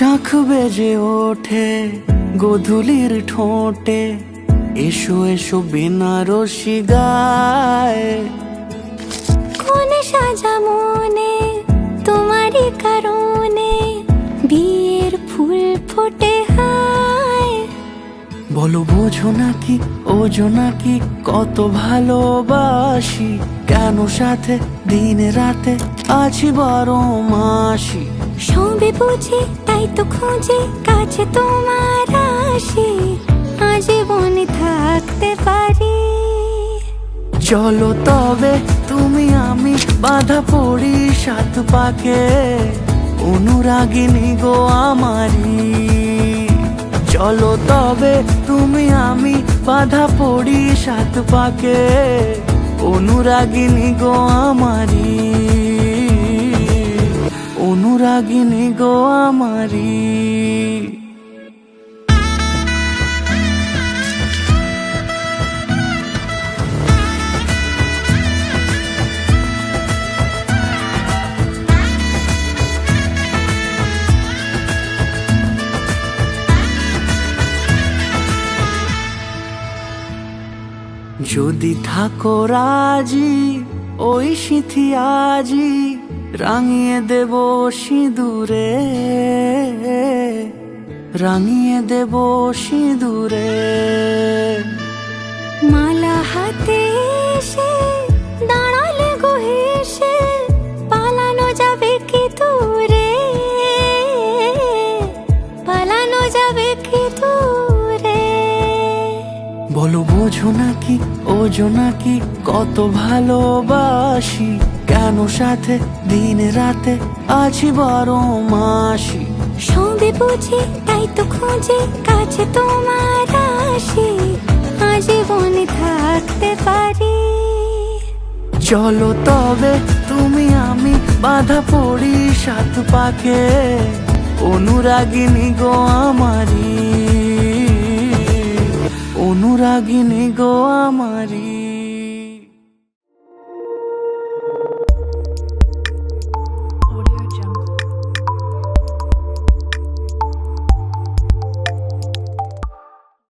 শাখ বেজে ওঠে গোধূলির ঠোঁটে, এসো এসো বেনারসি গায়। কোনে সাজা মনে তোমারই কারণে, বিয়ের ফুল ফোটে হায়। বলো বোঝো নাকি ওজো নাকি কত ভালোবাসি, কেন সাথে দিনে রাতে আছি 12 মাসি। সবে বুঝি তাই তো খুঁজে কাছে তোমার আসি, আজীবনে থাকতে পারি। চলো তবে তুমি আমি বাঁধা পড়ি 7 পাকে, অনুরাগিনী গো আমারি। চলো তবে তুমি আমি বাঁধা পড়ি 7 পাকে, অনুরাগিনী গো আমারি, অনুরাগিনী গো আমারি। যদি থাকো রাজি ওই সিঁথি আজি, রাঙিয়ে দেব সিঁদুরে, রাঙিয়ে দেব সিঁদুরে। মালা হাতে এসে দাঁড়ালে গো হেসে, পালানো যাবে কি দূরে, পালানো যাবে কি দূরে। বলো বোঝো নাকি ওজো নাকি কত ভালোবাসি, কেন সাথে দিনে রাতে আছি 12 মাসি। সবে বুঝি তাই তো খুঁজে কাছে তোমার আসি, আজীবনে থাকতে পারি। চলো তবে তুমি আমি বাঁধা পড়ি 7 পাকে, অনুরাগিনী গো আমারি, অনুরাগিনী গো আমারি।